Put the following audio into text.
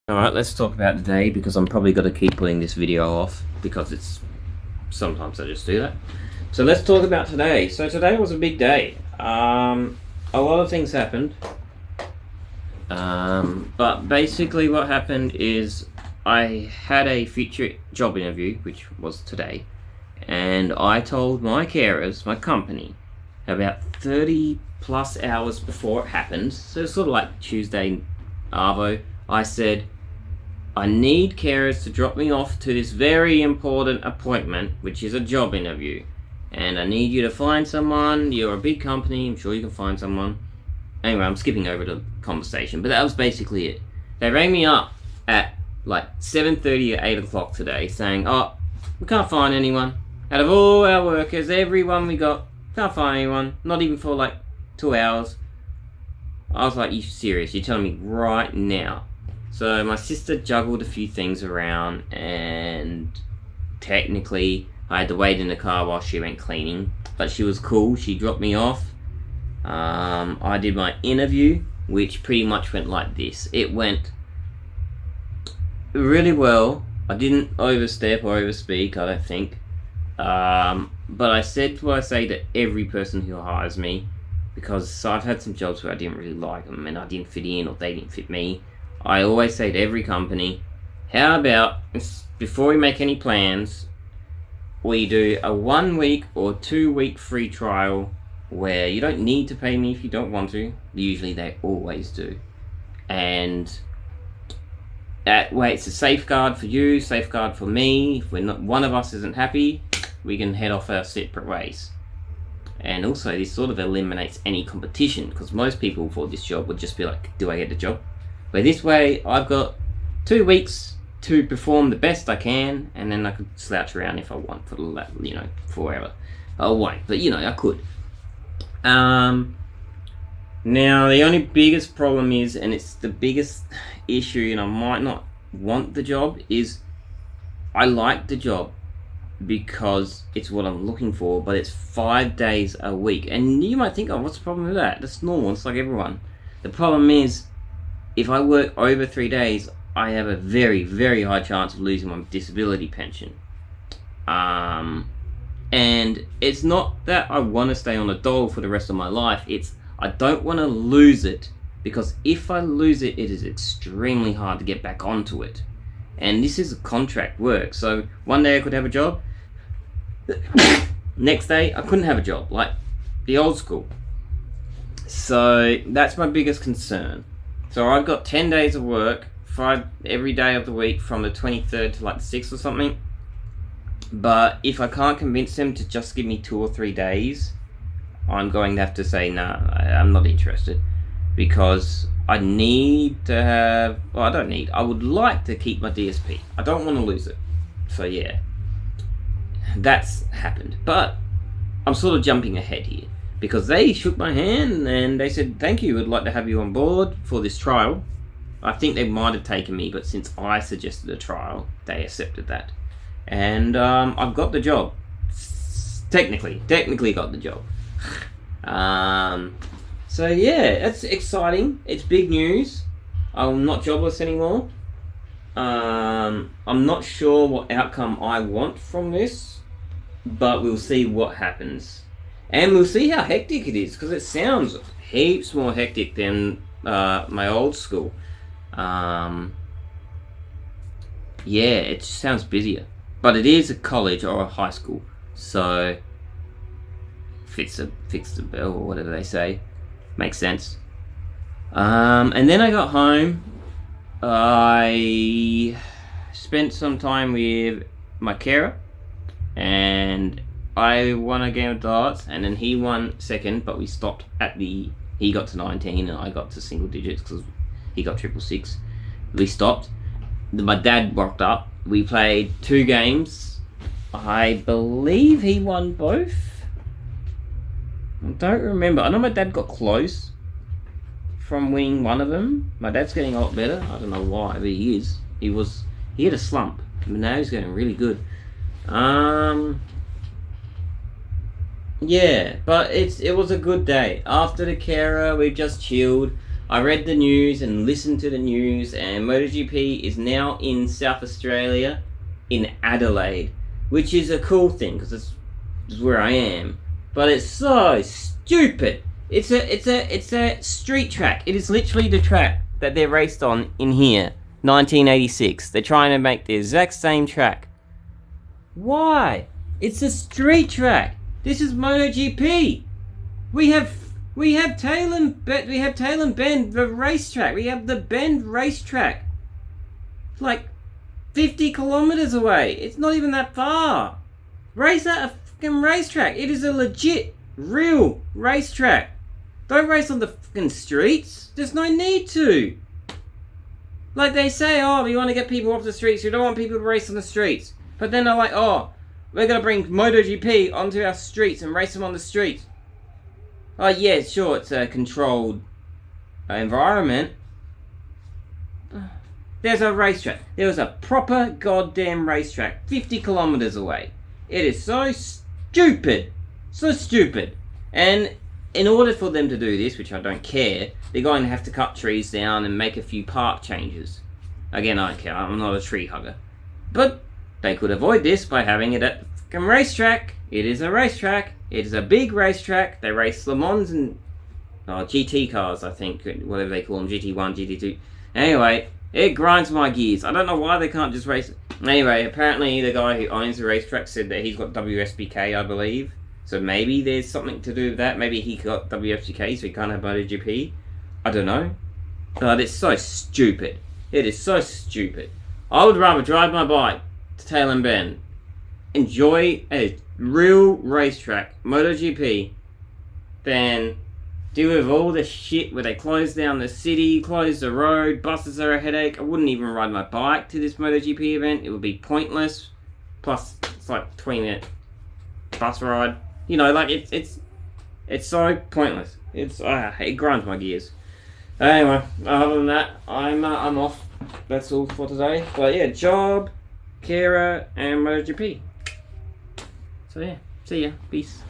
Alright, let's talk about today because I'm probably going to keep putting this video off because sometimes I just do that. So let's talk about today. So today was a big day. A lot of things happened. But basically what happened is I had a future job interview, which was today, and I told my carers, my company, about 30 plus hours before it happened, so it's sort of like Tuesday Arvo, I said, I need carers to drop me off to this very important appointment, which is a job interview. And I need you to find someone. You're a big company, I'm sure you can find someone. Anyway, I'm skipping over the conversation, but that was basically it. They rang me up at like 7:30 or 8 o'clock today saying, oh, we can't find anyone. Out of all our workers, everyone we got, can't find anyone. Not even for like 2 hours. I was like, you serious? You're telling me right now? So my sister juggled a few things around, and technically I had to wait in the car while she went cleaning, but she was cool. She dropped me off. I did my interview, which pretty much went like this. It went really well. I didn't overstep or overspeak, I don't think. But I said what I say to every person who hires me, because I've had some jobs where I didn't really like them and I didn't fit in or they didn't fit me. I always say to every company, how about, before we make any plans, we do a 1 week or 2 week free trial where you don't need to pay me if you don't want to. Usually they always do. And that way it's a safeguard for you, safeguard for me. If one of us isn't happy, we can head off our separate ways. And also this sort of eliminates any competition, because most people for this job would just be like, do I get the job? But this way, I've got 2 weeks to perform the best I can, and then I could slouch around if I want for forever. I won't, but I could. Now the only biggest problem is, and it's the biggest issue, and I might not want the job, is I like the job because it's what I'm looking for, but it's 5 days a week. And you might think, oh, what's the problem with that? That's normal, it's like everyone. The problem is, if I work over 3 days, I have a very, very high chance of losing my disability pension. And it's not that I want to stay on a dole for the rest of my life, it's I don't want to lose it, because if I lose it, it is extremely hard to get back onto it. And this is contract work, so one day I could have a job, next day I couldn't have a job, like the old school. So that's my biggest concern. So I've got 10 days of work, 5 every day of the week from the 23rd to like the 6th or something. But if I can't convince them to just give me 2 or 3 days, I'm going to have to say, nah, I'm not interested. Because I need to have, well, I don't need, I would like to keep my DSP. I don't want to lose it. So yeah, that's happened. But I'm sort of jumping ahead here, because they shook my hand and they said, thank you, we'd like to have you on board for this trial. I think they might have taken me, but since I suggested a trial, they accepted that. And I've got the job. Technically got the job. So yeah, it's exciting. It's big news. I'm not jobless anymore. I'm not sure what outcome I want from this, but we'll see what happens. And we'll see how hectic it is, because it sounds heaps more hectic than my old school. Yeah, it sounds busier. But it is a college or a high school, so fits the bill or whatever they say. Makes sense. And then I got home. I spent some time with my carer, and I won a game of darts, and then he won second, but we stopped at he got to 19 and I got to single digits because he got 666. We stopped. My dad rocked up. We played 2 games. I believe he won both. I don't remember. I know my dad got close from winning one of them. My dad's getting a lot better. I don't know why, but he is. He had a slump, but now he's getting really good. Yeah, but it was a good day. After the carer, we just chilled. I read the news and listened to the news, and MotoGP is now in South Australia, in Adelaide, which is a cool thing because it's where I am. But it's so stupid. It's a street track. It is literally the track that they raced on in here, 1986. They're trying to make the exact same track. Why? It's a street track. This is MotoGP. We have Tail and Bend, the racetrack. We have the Bend racetrack. Like 50 kilometers away. It's not even that far. Race at a fucking racetrack. It is a legit, real racetrack. Don't race on the fucking streets. There's no need to. Like they say, oh, we want to get people off the streets. We don't want people to race on the streets. But then they're like, oh, we're going to bring MotoGP onto our streets and race them on the streets. Oh, yeah, sure, it's a controlled environment. There's a racetrack. There was a proper goddamn racetrack 50 kilometers away. It is so stupid. So stupid. And in order for them to do this, which I don't care, they're going to have to cut trees down and make a few park changes. Again, I don't care. I'm not a tree hugger. But they could avoid this by having it at the fucking racetrack. It is a racetrack. It is a big racetrack. They race Le Mans and GT cars, I think. Whatever they call them. GT1, GT2. Anyway, it grinds my gears. I don't know why they can't just race it. Anyway, apparently the guy who owns the racetrack said that he's got WSBK, I believe. So maybe there's something to do with that. Maybe he got WSBK, so he can't have MotoGP. I don't know. But it's so stupid. It is so stupid. I would rather drive my bike to Tail and Bend, enjoy a real racetrack, MotoGP, than deal with all the shit where they close down the city, close the road, buses are a headache. I wouldn't even ride my bike to this MotoGP event. It would be pointless. Plus, it's like 20-minute bus ride. You know, like it's so pointless. It grinds my gears. Anyway, other than that, I'm off. That's all for today. But yeah, job, Kira, and MotoGP. So yeah, see ya. Peace.